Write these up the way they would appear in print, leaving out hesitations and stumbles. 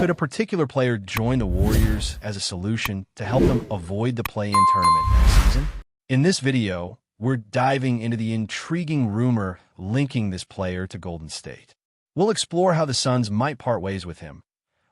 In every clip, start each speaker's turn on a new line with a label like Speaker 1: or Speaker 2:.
Speaker 1: Could a particular player join the Warriors as a solution to help them avoid the play-in tournament next season? In this video, we're diving into the intriguing rumor linking this player to Golden State. We'll explore how the Suns might part ways with him,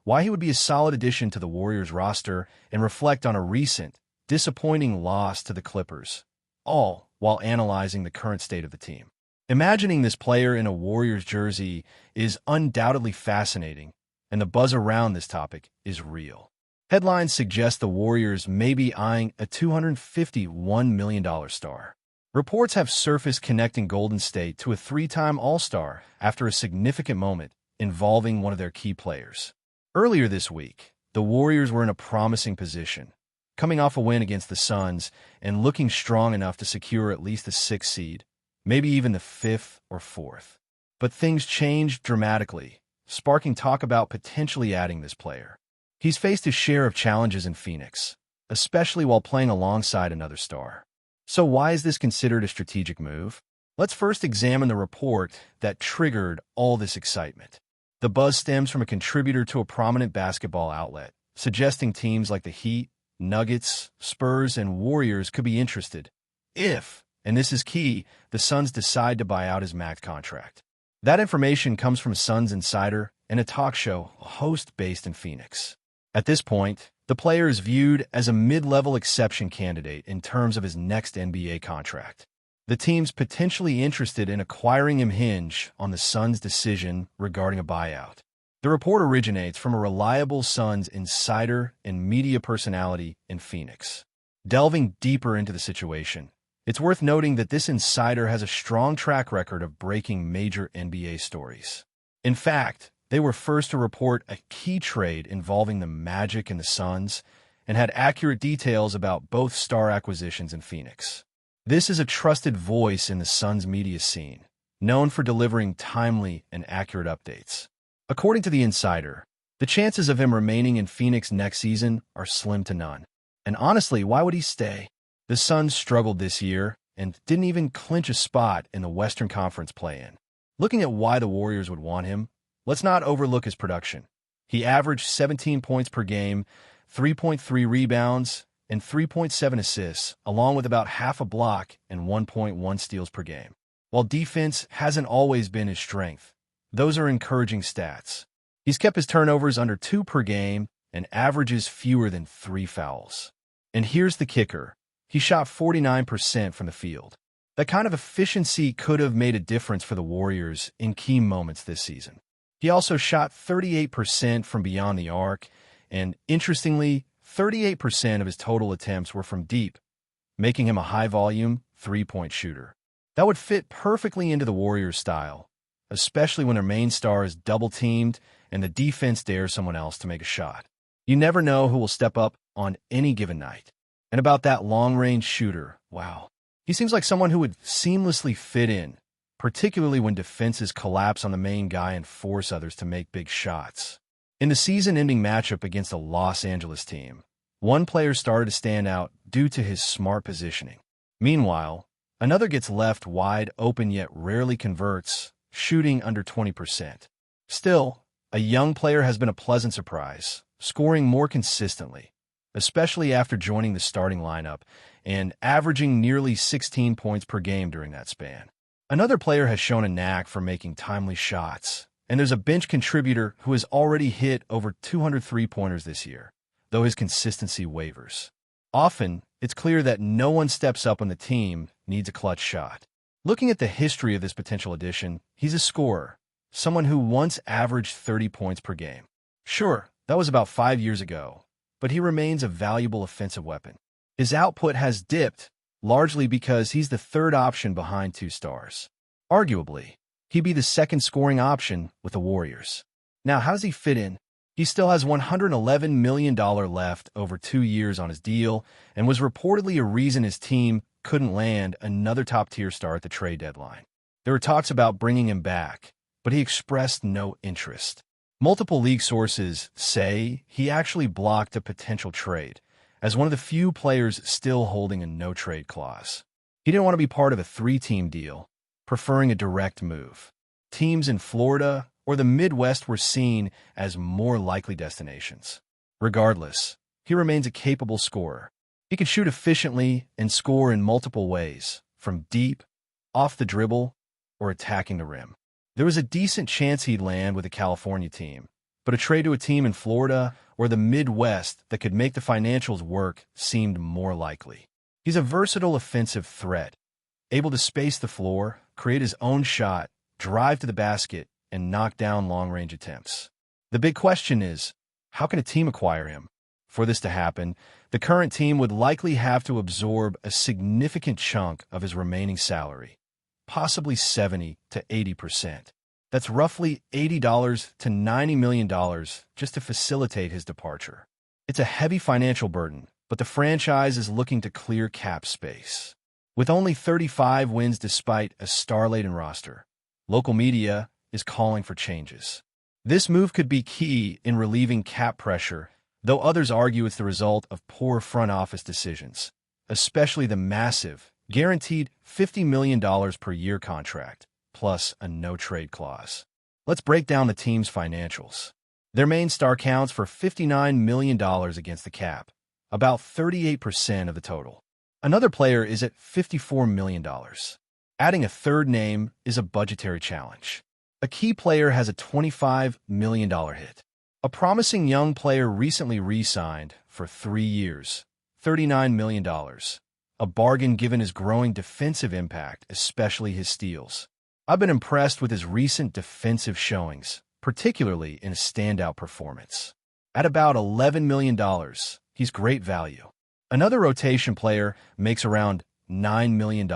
Speaker 1: why he would be a solid addition to the Warriors roster, and reflect on a recent, disappointing loss to the Clippers, all while analyzing the current state of the team. Imagining this player in a Warriors jersey is undoubtedly fascinating, and the buzz around this topic is real. Headlines suggest the Warriors may be eyeing a $251 million star. Reports have surfaced connecting Golden State to a three-time All-Star after a significant moment involving one of their key players. Earlier this week, the Warriors were in a promising position, coming off a win against the Suns and looking strong enough to secure at least the 6th seed, maybe even the 5th or 4th. But things changed dramatically, sparking talk about potentially adding this player. He's faced his share of challenges in Phoenix, especially while playing alongside another star. So why is this considered a strategic move? Let's first examine the report that triggered all this excitement. The buzz stems from a contributor to a prominent basketball outlet, suggesting teams like the Heat, Nuggets, Spurs, and Warriors could be interested if, and this is key, the Suns decide to buy out his max contract. That information comes from Suns Insider and a talk show host based in Phoenix. At this point, the player is viewed as a mid-level exception candidate in terms of his next NBA contract. The teams potentially interested in acquiring him hinge on the Suns' decision regarding a buyout. The report originates from a reliable Suns insider and media personality in Phoenix. Delving deeper into the situation, it's worth noting that this insider has a strong track record of breaking major NBA stories. In fact, they were first to report a key trade involving the Magic and the Suns and had accurate details about both star acquisitions in Phoenix. This is a trusted voice in the Suns media scene, known for delivering timely and accurate updates. According to the insider, the chances of him remaining in Phoenix next season are slim to none. And honestly, why would he stay? The Suns struggled this year and didn't even clinch a spot in the Western Conference play-in. Looking at why the Warriors would want him, let's not overlook his production. He averaged 17 points per game, 3.3 rebounds, and 3.7 assists, along with about half a block and 1.1 steals per game. While defense hasn't always been his strength, those are encouraging stats. He's kept his turnovers under 2 per game and averages fewer than 3 fouls. And here's the kicker. He shot 49% from the field. That kind of efficiency could have made a difference for the Warriors in key moments this season. He also shot 38% from beyond the arc, and interestingly, 38% of his total attempts were from deep, making him a high-volume, three-point shooter. That would fit perfectly into the Warriors' style, especially when their main star is double-teamed and the defense dares someone else to make a shot. You never know who will step up on any given night. And about that long-range shooter, wow. He seems like someone who would seamlessly fit in, particularly when defenses collapse on the main guy and force others to make big shots. In the season-ending matchup against a Los Angeles team, one player started to stand out due to his smart positioning. Meanwhile, another gets left wide open yet rarely converts, shooting under 20%. Still, a young player has been a pleasant surprise, scoring more consistently, especially after joining the starting lineup and averaging nearly 16 points per game during that span. Another player has shown a knack for making timely shots, and there's a bench contributor who has already hit over 200 three-pointers this year, though his consistency wavers. Often, it's clear that no one steps up when the team needs a clutch shot. Looking at the history of this potential addition, he's a scorer, someone who once averaged 30 points per game. Sure, that was about 5 years ago, but he remains a valuable offensive weapon. His output has dipped, largely because he's the third option behind 2 stars. Arguably, he'd be the second scoring option with the Warriors. Now, how does he fit in? He still has $111 million left over 2 years on his deal and was reportedly a reason his team couldn't land another top-tier star at the trade deadline. There were talks about bringing him back, but he expressed no interest. Multiple league sources say he actually blocked a potential trade, as one of the few players still holding a no-trade clause. He didn't want to be part of a 3-team deal, preferring a direct move. Teams in Florida or the Midwest were seen as more likely destinations. Regardless, he remains a capable scorer. He can shoot efficiently and score in multiple ways, from deep, off the dribble, or attacking the rim. There was a decent chance he'd land with a California team, but a trade to a team in Florida or the Midwest that could make the financials work seemed more likely. He's a versatile offensive threat, able to space the floor, create his own shot, drive to the basket, and knock down long-range attempts. The big question is, how can a team acquire him? For this to happen, the current team would likely have to absorb a significant chunk of his remaining salary, possibly 70 to 80%. That's roughly $80 to $90 million just to facilitate his departure. It's a heavy financial burden, but the franchise is looking to clear cap space. With only 35 wins despite a star-laden roster, local media is calling for changes. This move could be key in relieving cap pressure, though others argue it's the result of poor front office decisions, especially the massive, guaranteed $50 million per year contract, plus a no-trade clause. Let's break down the team's financials. Their main star counts for $59 million against the cap, about 38% of the total. Another player is at $54 million. Adding a third name is a budgetary challenge. A key player has a $25 million hit. A promising young player recently re-signed for 3 years, $39 million. A bargain given his growing defensive impact, especially his steals. I've been impressed with his recent defensive showings, particularly in a standout performance. At about $11 million, he's great value. Another rotation player makes around $9 million,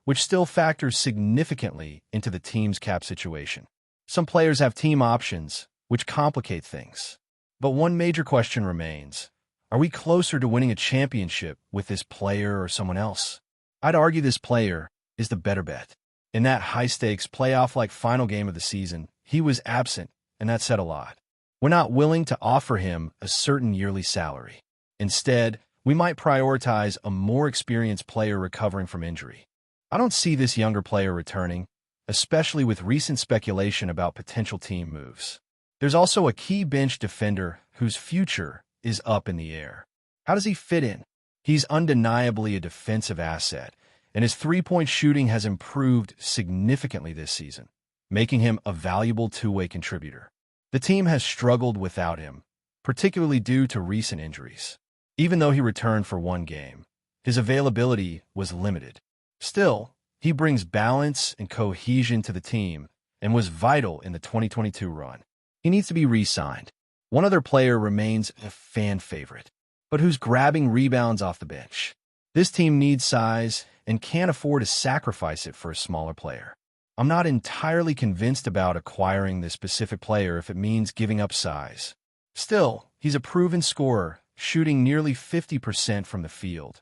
Speaker 1: which still factors significantly into the team's cap situation. Some players have team options, which complicate things. But one major question remains. Are we closer to winning a championship with this player or someone else? I'd argue this player is the better bet. In that high-stakes playoff-like final game of the season, he was absent, and that said a lot. We're not willing to offer him a certain yearly salary. Instead, we might prioritize a more experienced player recovering from injury. I don't see this younger player returning, especially with recent speculation about potential team moves. There's also a key bench defender whose future is up in the air. How does he fit in? He's undeniably a defensive asset, and his three-point shooting has improved significantly this season, making him a valuable two-way contributor. The team has struggled without him, particularly due to recent injuries. Even though he returned for one game, his availability was limited. Still, he brings balance and cohesion to the team and was vital in the 2022 run. He needs to be re-signed. One other player remains a fan favorite, but who's grabbing rebounds off the bench. This team needs size and can't afford to sacrifice it for a smaller player. I'm not entirely convinced about acquiring this specific player if it means giving up size. Still, he's a proven scorer, shooting nearly 50% from the field.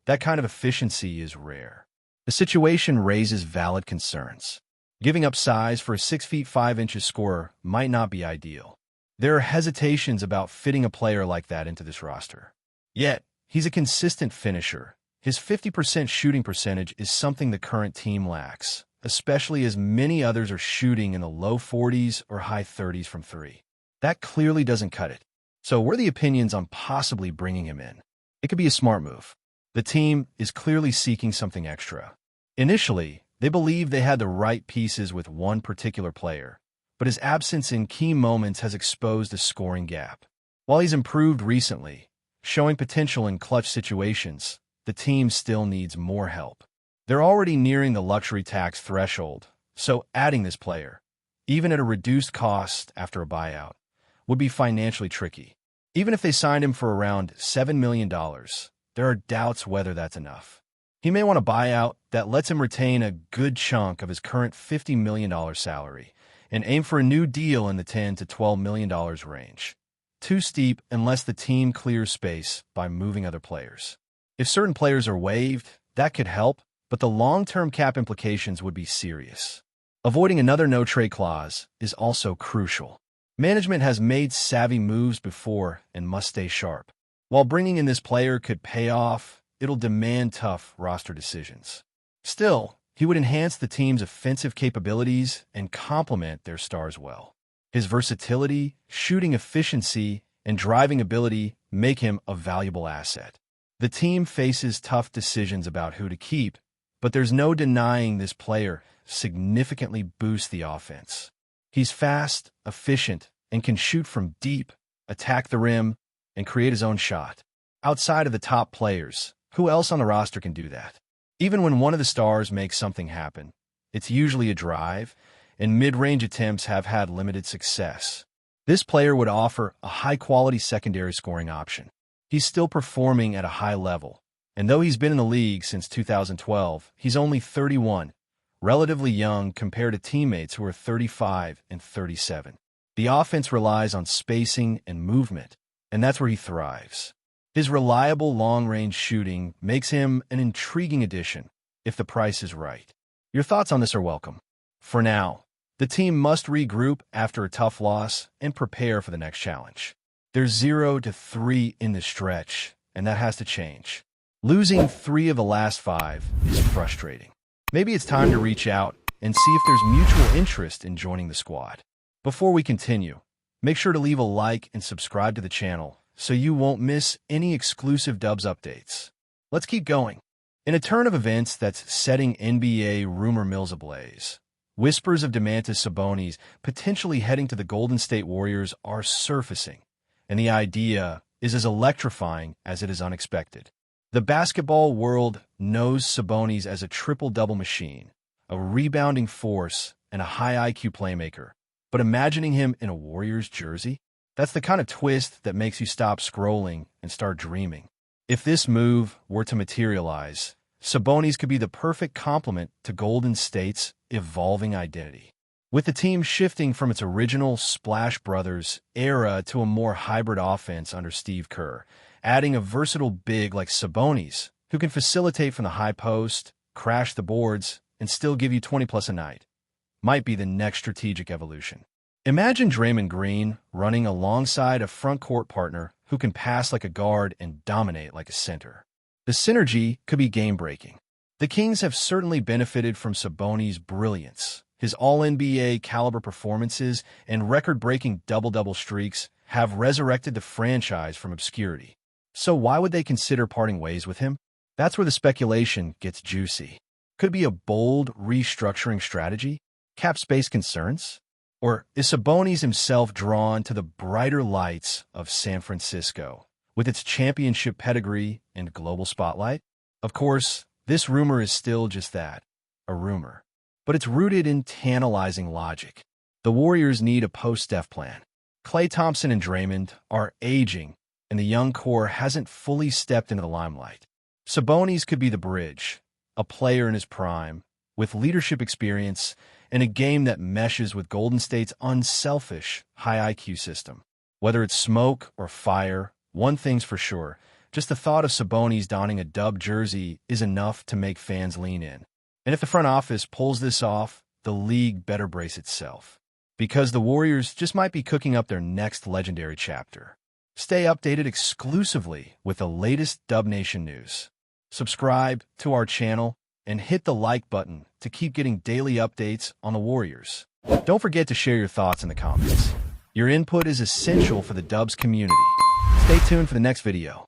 Speaker 1: That kind of efficiency is rare. The situation raises valid concerns. Giving up size for a 6 feet 5 inches scorer might not be ideal. There are hesitations about fitting a player like that into this roster. Yet, he's a consistent finisher. His 50% shooting percentage is something the current team lacks, especially as many others are shooting in the low 40s or high 30s from three. That clearly doesn't cut it. So what are the opinions on possibly bringing him in? It could be a smart move. The team is clearly seeking something extra. Initially, they believed they had the right pieces with one particular player, but his absence in key moments has exposed a scoring gap. While he's improved recently, showing potential in clutch situations, the team still needs more help. They're already nearing the luxury tax threshold, so adding this player, even at a reduced cost after a buyout, would be financially tricky. Even if they signed him for around $7 million, there are doubts whether that's enough. He may want a buyout that lets him retain a good chunk of his current $50 million salary and aim for a new deal in the $10 to $12 million range. Too steep unless the team clears space by moving other players. If certain players are waived, that could help, but the long-term cap implications would be serious. Avoiding another no-trade clause is also crucial. Management has made savvy moves before and must stay sharp. While bringing in this player could pay off, it'll demand tough roster decisions. Still, He would enhance the team's offensive capabilities and complement their stars well. His versatility, shooting efficiency, and driving ability make him a valuable asset. The team faces tough decisions about who to keep, but there's no denying this player significantly boosts the offense. He's fast, efficient, and can shoot from deep, attack the rim, and create his own shot. Outside of the top players, who else on the roster can do that? Even when one of the stars makes something happen, it's usually a drive, and mid-range attempts have had limited success. This player would offer a high-quality secondary scoring option. He's still performing at a high level, and though he's been in the league since 2012, he's only 31, relatively young compared to teammates who are 35 and 37. The offense relies on spacing and movement, and that's where he thrives. His reliable long-range shooting makes him an intriguing addition if the price is right. Your thoughts on this are welcome. For now, the team must regroup after a tough loss and prepare for the next challenge. There's 0-3 in the stretch, and that has to change. Losing 3 of the last 5 is frustrating. Maybe it's time to reach out and see if there's mutual interest in joining the squad. Before we continue, make sure to leave a like and subscribe to the channel so you won't miss any exclusive Dubs updates. Let's keep going. In a turn of events that's setting NBA rumor mills ablaze, whispers of Domantas Sabonis potentially heading to the Golden State Warriors are surfacing, and the idea is as electrifying as it is unexpected. The basketball world knows Sabonis as a triple-double machine, a rebounding force, and a high IQ playmaker. But imagining him in a Warriors jersey? That's the kind of twist that makes you stop scrolling and start dreaming. If this move were to materialize, Sabonis could be the perfect complement to Golden State's evolving identity. With the team shifting from its original Splash Brothers era to a more hybrid offense under Steve Kerr, adding a versatile big like Sabonis, who can facilitate from the high post, crash the boards, and still give you 20-plus a night, might be the next strategic evolution. Imagine Draymond Green running alongside a front court partner who can pass like a guard and dominate like a center. The synergy could be game-breaking. The Kings have certainly benefited from Sabonis' brilliance. His All-NBA caliber performances and record-breaking double-double streaks have resurrected the franchise from obscurity. So why would they consider parting ways with him? That's where the speculation gets juicy. Could it be a bold restructuring strategy? Cap space concerns? Or is Sabonis himself drawn to the brighter lights of San Francisco, with its championship pedigree and global spotlight? Of course, this rumor is still just that, a rumor. But it's rooted in tantalizing logic. The Warriors need a post-Steph plan. Klay Thompson and Draymond are aging, and the young core hasn't fully stepped into the limelight. Sabonis could be the bridge, a player in his prime, with leadership experience and a game that meshes with Golden State's unselfish, high IQ system. Whether it's smoke or fire, one thing's for sure, just the thought of Sabonis donning a Dub jersey is enough to make fans lean in. And if the front office pulls this off, the league better brace itself, because the Warriors just might be cooking up their next legendary chapter. Stay updated exclusively with the latest Dub Nation news. Subscribe to our channel and hit the like button to keep getting daily updates on the Warriors. Don't forget to share your thoughts in the comments. Your input is essential for the Dubs community. Stay tuned for the next video.